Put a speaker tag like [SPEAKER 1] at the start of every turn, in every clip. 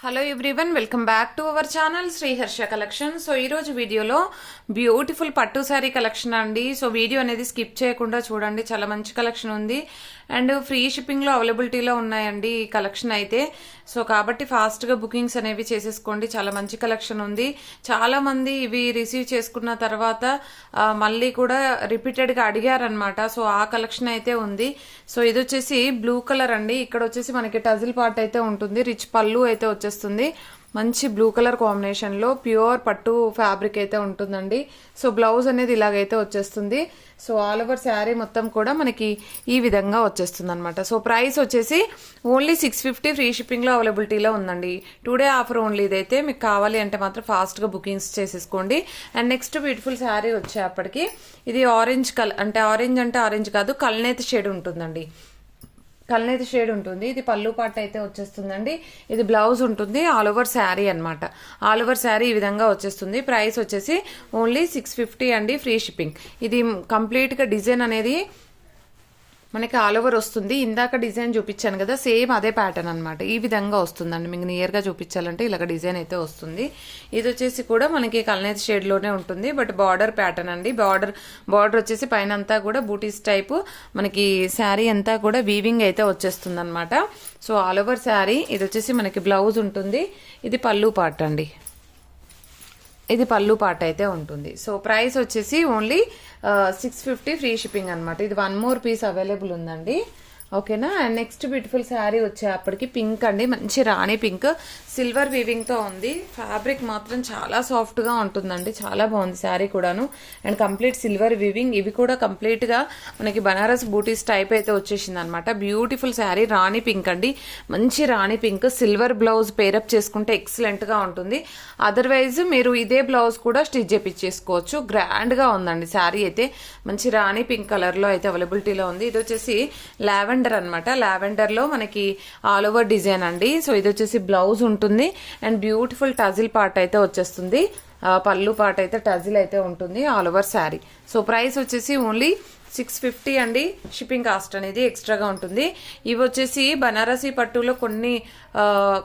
[SPEAKER 1] Hello everyone, welcome back to our channel Shri Harsha collection. So ఈరోజు వీడియోలో beautiful పట్టు sari collection అండి. సో వీడియో అనేది స్కిప్ చేయకుండా చూడండి, చాలా మంచి కలెక్షన్ ఉంది అండ్ ఫ్రీ షిప్పింగ్లో అవైలబిలిటీలో ఉన్నాయండి ఈ కలెక్షన్ అయితే. సో కాబట్టి ఫాస్ట్గా బుకింగ్స్ అనేవి చేసేసుకోండి, చాలా మంచి కలెక్షన్ ఉంది. చాలామంది ఇవి రిసీవ్ చేసుకున్న తర్వాత మళ్ళీ కూడా రిపీటెడ్గా అడిగారనమాట. సో ఆ కలెక్షన్ అయితే ఉంది. సో ఇది వచ్చేసి బ్లూ కలర్ అండి. ఇక్కడ వచ్చేసి మనకి టజిల్ పార్ట్ అయితే ఉంటుంది, రిచ్ పళ్ళు అయితే వచ్చేస్తుంది. మంచి బ్లూ కలర్ కాంబినేషన్లో ప్యూర్ పట్టు ఫ్యాబ్రిక్ అయితే ఉంటుందండి. సో బ్లౌజ్ అనేది ఇలాగైతే వచ్చేస్తుంది. సో ఆల్ ఓవర్ శారీ మొత్తం కూడా మనకి ఈ విధంగా వచ్చేస్తుంది అనమాట. సో ప్రైస్ వచ్చేసి ఓన్లీ 650 ఫ్రీ షిప్పింగ్లో అవైలబిలిటీలో ఉందండి. టుడే ఆఫర్ ఓన్లీ ఇదైతే. మీకు కావాలి అంటే మాత్రం ఫాస్ట్గా బుకింగ్స్ చేసేసుకోండి. అండ్ నెక్స్ట్ బ్యూటిఫుల్ శారీ వచ్చేప్పటికి ఇది ఆరెంజ్ కలర్, అంటే ఆరెంజ్ కాదు, కల్నేతి షేడ్ ఉంటుందండి. కల్నేతి షేడ్ ఉంటుంది. ఇది పళ్ళు పాట అయితే వచ్చేస్తుందండి. ఇది బ్లౌజ్ ఉంటుంది. ఆల్ ఓవర్ శారీ అనమాట. ఆల్ ఓవర్ శారీ ఈ విధంగా వచ్చేస్తుంది. ప్రైస్ వచ్చేసి ఓన్లీ 650 అండి, ఫ్రీ షిప్పింగ్. ఇది కంప్లీట్గా డిజైన్ అనేది మనకి ఆల్ ఓవర్ వస్తుంది. ఇందాక డిజైన్ చూపించాను కదా, సేమ్ అదే ప్యాటర్న్ అనమాట. ఈ విధంగా వస్తుందండి. మీకు నియర్గా చూపించాలంటే ఇలాగ డిజైన్ అయితే వస్తుంది. ఇది వచ్చేసి కూడా మనకి కల్నేతి షేడ్లోనే ఉంటుంది, బట్ బార్డర్ ప్యాటర్న్ అండి. బార్డర్ వచ్చేసి పైన అంతా కూడా బూటీస్ టైపు మనకి శారీ అంతా కూడా వీవింగ్ అయితే వచ్చేస్తుంది అనమాట. సో ఆల్ ఓవర్ శారీ ఇది వచ్చేసి మనకి బ్లౌజ్ ఉంటుంది. ఇది పళ్ళు పార్ట్ అండి. ఇది పళ్ళు పాట అయితే ఉంటుంది. సో ప్రైస్ వచ్చేసి ఓన్లీ 650 ఫ్రీ షిప్పింగ్ అనమాట. ఇది 1 మోర్ పీస్ అవైలబుల్ ఉందండి. ఓకేనా. అండ్ నెక్స్ట్ బ్యూటిఫుల్ శారీ వచ్చేప్పటికి పింక్ అండి, మంచి రాణి పింక్, సిల్వర్ వీవింగ్తో ఉంది. ఫ్యాబ్రిక్ మాత్రం చాలా సాఫ్ట్గా ఉంటుందండి, చాలా బాగుంది శారీ కూడాను. And complete silver weaving. ఇవి కూడా కంప్లీట్గా మనకి బనారస్ బూటీస్ టైప్ అయితే వచ్చేసింది అనమాట. బ్యూటిఫుల్ శారీ, రాణి పింక్ అండి, మంచి రాణి పింక్. సిల్వర్ బ్లౌజ్ పేరప్ చేసుకుంటే ఎక్సలెంట్గా ఉంటుంది. అదర్వైజ్ మీరు ఇదే బ్లౌజ్ కూడా స్టిచ్ చేపించేసుకోవచ్చు. గ్రాండ్గా ఉందండి శారీ అయితే. మంచి రాణి పింక్ కలర్లో అయితే అవైలబిలిటీలో ఉంది. ఇది వచ్చేసి లావెండర్ అనమాట. లావెండర్ లో మనకి ఆల్ ఓవర్ డిజైన్ అండి. సో ఇది వచ్చేసి బ్లౌజ్ ఉంటుంది అండ్ బ్యూటిఫుల్ టజిల్ పార్ట్ అయితే వచ్చేస్తుంది. పళ్ళు పార్ట్ అయితే టజిల్ అయితే ఉంటుంది all over sari. So price వచ్చేసి ఓన్లీ 650 అండి. షిప్పింగ్ కాస్ట్ అనేది ఎక్స్ట్రాగా ఉంటుంది. ఇవి వచ్చేసి బనారసీ పట్టులో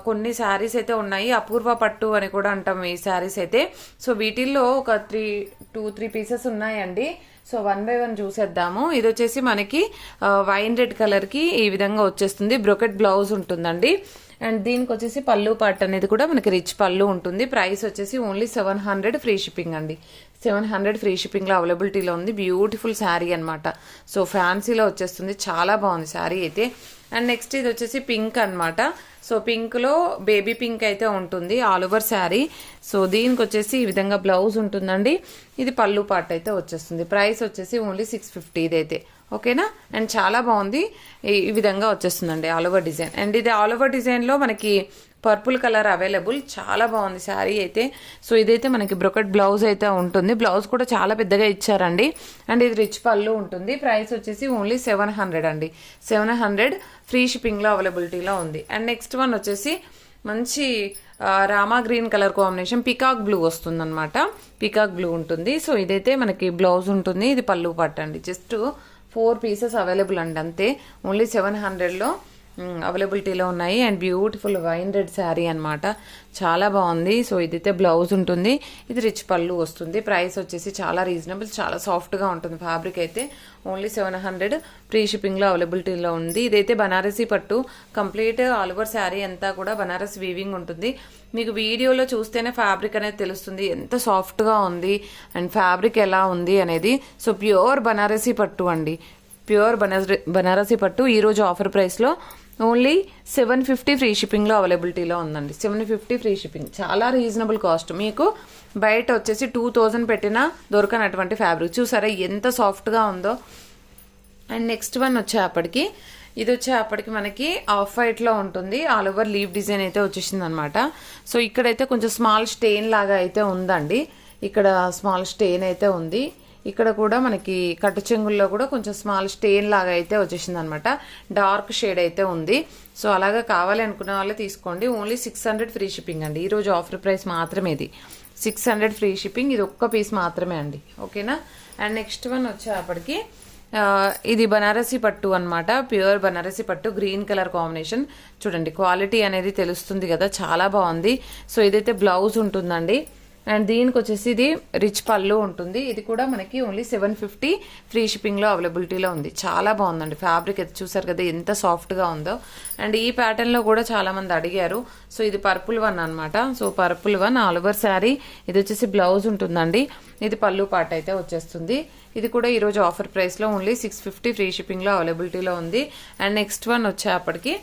[SPEAKER 1] కొన్ని శారీస్ అయితే ఉన్నాయి. అపూర్వ పట్టు అని కూడా అంటాం ఈ శారీస్ అయితే. సో వీటిల్లో ఒక 2-3 పీసెస్ ఉన్నాయండి. సో 1 బై 1 చూసేద్దాము. ఇది వచ్చేసి మనకి వైన్ రెడ్ కలర్కి ఈ విధంగా వచ్చేస్తుంది. బ్రొకెట్ బ్లౌజ్ ఉంటుందండి. అండ్ దీనికి వచ్చేసి పళ్ళు పార్ట్ అనేది కూడా మనకి రిచ్ పళ్ళు ఉంటుంది. ప్రైస్ వచ్చేసి ఓన్లీ 700 ఫ్రీ షిప్పింగ్ అండి. 700 ఫ్రీ షిప్పింగ్లో అవైలబిలిటీలో ఉంది. బ్యూటిఫుల్ శారీ అనమాట. సో ఫ్యాన్సీలో వచ్చేస్తుంది, చాలా బాగుంది శారీ అయితే. అండ్ నెక్స్ట్ ఇది వచ్చేసి పింక్ అనమాట. సో పింక్లో బేబీ పింక్ అయితే ఉంటుంది ఆల్ ఓవర్ శారీ. సో దీనికి వచ్చేసి ఈ విధంగా బ్లౌజ్ ఉంటుందండి. ఇది పళ్ళు పార్ట్ అయితే వచ్చేస్తుంది. ప్రైస్ వచ్చేసి ఓన్లీ 650 ఇదైతే. ఓకేనా. అండ్ చాలా బాగుంది, ఈ విధంగా వచ్చేస్తుందండి ఆల్ ఓవర్ డిజైన్. అండ్ ఇది ఆల్ ఓవర్ డిజైన్లో మనకి పర్పుల్ కలర్ అవైలబుల్. చాలా బాగుంది శారీ అయితే. సో ఇదైతే మనకి బ్రొకెట్ బ్లౌజ్ అయితే ఉంటుంది. బ్లౌజ్ కూడా చాలా పెద్దగా ఇచ్చారండి. అండ్ ఇది రిచ్ పళ్ళు ఉంటుంది. ప్రైస్ వచ్చేసి ఓన్లీ 700 అండి. 700 ఫ్రీ షిప్పింగ్లో అవైలబిలిటీలో ఉంది. అండ్ నెక్స్ట్ వన్ వచ్చేసి మంచి Rama green colour combination, peacock blue వస్తుంది అనమాట. పికాక్ బ్లూ ఉంటుంది. సో ఇదైతే మనకి బ్లౌజ్ ఉంటుంది. ఇది పళ్ళు పట్టండి. జస్ట్ 4 పీసెస్ అవైలబుల్ అండి అంతే. ఓన్లీ 700లో అవైలబిలిటీలో ఉన్నాయి. And beautiful wine red sari అనమాట, చాలా బాగుంది. సో ఇదైతే బ్లౌజ్ ఉంటుంది. ఇది రిచ్ పళ్ళు వస్తుంది. ప్రైస్ వచ్చేసి చాలా రీజనబుల్, చాలా సాఫ్ట్గా ఉంటుంది ఫ్యాబ్రిక్ అయితే. ఓన్లీ 700 ఫ్రీ షిప్పింగ్లో అవైలబిలిటీలో ఉంది. ఇదైతే బనారసీ పట్టు, కంప్లీట్ ఆల్ ఓవర్ శారీ అంతా కూడా బనారస్ వీవింగ్ ఉంటుంది. మీకు వీడియోలో చూస్తేనే ఫ్యాబ్రిక్ అనేది తెలుస్తుంది ఎంత సాఫ్ట్గా ఉంది అండ్ ఫ్యాబ్రిక్ ఎలా ఉంది అనేది. సో ప్యూర్ బనారసీ పట్టు అండి, ప్యూర్ బనారసీ పట్టు. ఈరోజు ఆఫర్ ప్రైస్లో ఓన్లీ 750 ఫ్రీ షిప్పింగ్లో అవైలబిలిటీలో ఉందండి. 750 ఫ్రీ షిప్పింగ్, చాలా రీజనబుల్ కాస్ట్. మీకు బయట వచ్చేసి 2000 పెట్టినా దొరకనటువంటి ఫ్యాబ్రిక్. చూసారా ఎంత సాఫ్ట్గా ఉందో. అండ్ నెక్స్ట్ వన్ వచ్చేప్పటికి ఇది వచ్చేప్పటికి మనకి ఆఫ్ వైట్లో ఉంటుంది. ఆల్ ఓవర్ లీవ్ డిజైన్ అయితే వచ్చేసింది అనమాట. సో ఇక్కడైతే కొంచెం స్మాల్ స్టెయిన్ లాగా అయితే ఉందండి. ఇక్కడ స్మాల్ స్టెయిన్ అయితే ఉంది. ఇక్కడ కూడా మనకి కట్టు చెంగుల్లో కూడా కొంచెం స్మాల్ స్టెయిన్ లాగా అయితే వచ్చేసింది అనమాట. డార్క్ షేడ్ అయితే ఉంది. సో అలాగా కావాలి అనుకునే వాళ్ళే తీసుకోండి. ఓన్లీ 600 ఫ్రీ షిప్పింగ్ అండి. ఈరోజు ఆఫర్ ప్రైస్ మాత్రమే ఇది. 600 ఫ్రీ షిప్పింగ్. ఇది ఒక్క పీస్ మాత్రమే అండి. ఓకేనా. అండ్ నెక్స్ట్ వన్ వచ్చేప్పటికి ఇది బనారసి పట్టు అన్నమాట, ప్యూర్ బనారసి పట్టు, గ్రీన్ కలర్ కాంబినేషన్. చూడండి క్వాలిటీ అనేది తెలుస్తుంది కదా, చాలా బాగుంది. సో ఇదైతే బ్లౌజ్ ఉంటుందండి. అండ్ దీనికి వచ్చేసి ఇది రిచ్ పళ్ళు ఉంటుంది. ఇది కూడా మనకి ఓన్లీ 750 ఫ్రీ షిప్పింగ్లో అవైలబిలిటీలో ఉంది. చాలా బాగుందండి ఫ్యాబ్రిక్ అయితే, చూసారు కదా ఎంత సాఫ్ట్గా ఉందో. అండ్ ఈ ప్యాటర్న్లో కూడా చాలా మంది అడిగారు. సో ఇది పర్పుల్ వన్ అనమాట. So purple one all over sari. ఇది వచ్చేసి బ్లౌజ్ ఉంటుందండి. ఇది పళ్ళు పాట అయితే వచ్చేస్తుంది. ఇది కూడా ఈరోజు ఆఫర్ ప్రైస్లో ఓన్లీ 650 ఫ్రీ షిప్పింగ్లో అవైలబిలిటీలో ఉంది. అండ్ నెక్స్ట్ వన్ వచ్చేప్పటికి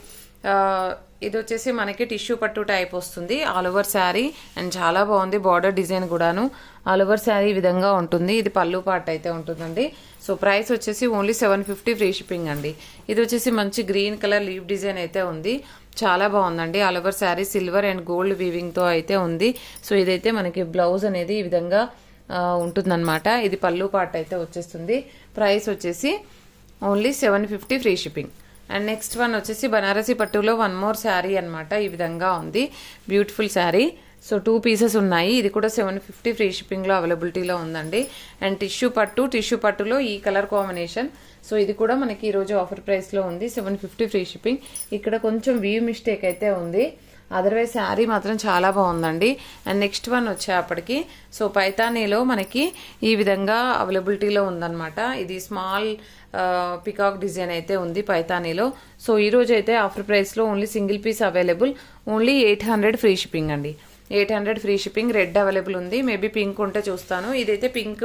[SPEAKER 1] ఇది వచ్చేసి మనకి టిష్యూ పట్టు టైప్ వస్తుంది, ఆల్ ఓవర్ శారీ. అండ్ చాలా బాగుంది, బార్డర్ డిజైన్ కూడాను ఆల్ ఓవర్ శారీ ఈ విధంగా ఉంటుంది. ఇది పళ్ళు పార్ట్ అయితే ఉంటుందండి. సో ప్రైస్ వచ్చేసి ఓన్లీ 750 ఫ్రీ షిప్పింగ్ అండి. ఇది వచ్చేసి మంచి గ్రీన్ కలర్ లీవ్ డిజైన్ అయితే ఉంది, చాలా బాగుందండి. All over sari silver and gold వీవింగ్తో అయితే ఉంది. సో ఇదైతే మనకి బ్లౌజ్ అనేది ఈ విధంగా ఉంటుందన్నమాట. ఇది పళ్ళు పార్ట్ అయితే వచ్చేస్తుంది. ప్రైస్ వచ్చేసి only 750 free shipping. And next one వచ్చేసి బనారసి పట్టులో వన్ మోర్ శారీ అనమాట. ఈ విధంగా ఉంది, బ్యూటిఫుల్ శారీ. సో 2 పీసెస్ ఉన్నాయి. ఇది కూడా 750 ఫ్రీ షిప్పింగ్లో అవైలబిలిటీలో ఉందండి. అండ్ టిష్యూ పట్టులో ఈ కలర్ కాంబినేషన్. సో ఇది కూడా మనకి ఈరోజు ఆఫర్ ప్రైస్లో ఉంది, 750 ఫ్రీ షిప్పింగ్. ఇక్కడ కొంచెం వీవ్ మిస్టేక్ అయితే ఉంది, అదర్వైజ్ శారీ మాత్రం చాలా బాగుందండి. అండ్ నెక్స్ట్ వన్ వచ్చేప్పటికి సో పైతానీలో మనకి ఈ విధంగా అవైలబిలిటీలో ఉందన్నమాట. ఇది స్మాల్ పికాక్ డిజైన్ అయితే ఉంది పైతానీలో. సో ఈరోజు అయితే ఆఫర్ ప్రైస్లో only single piece available, only 800 free shipping అండి. 800 ఫ్రీ షిప్పింగ్. రెడ్ అవైలబుల్ ఉంది, మేబీ పింక్ ఉంటే చూస్తాను. ఇదైతే పింక్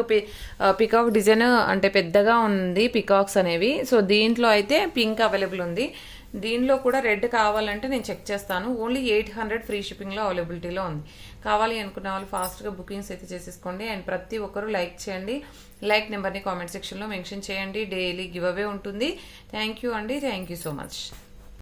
[SPEAKER 1] పికాక్ డిజైన్ అంటే పెద్దగా ఉంది పికాక్స్ అనేవి. సో దీంట్లో అయితే పింక్ అవైలబుల్ ఉంది. దీనిలో కూడా రెడ్ కావాలంటే నేను చెక్ చేస్తాను. ఓన్లీ 800 ఫ్రీ షిప్పింగ్లో అవైలబిలిటీలో ఉంది. కావాలి అనుకున్న వాళ్ళు ఫాస్ట్గా బుకింగ్స్ అయితే చేసేసుకోండి. అండ్ ప్రతి ఒక్కరూ లైక్ చేయండి. లైక్ నెంబర్ని కామెంట్ సెక్షన్లో మెన్షన్ చేయండి. డైలీ గివ్ అవే ఉంటుంది. థ్యాంక్ యూ అండి, థ్యాంక్ యూ సో మచ్.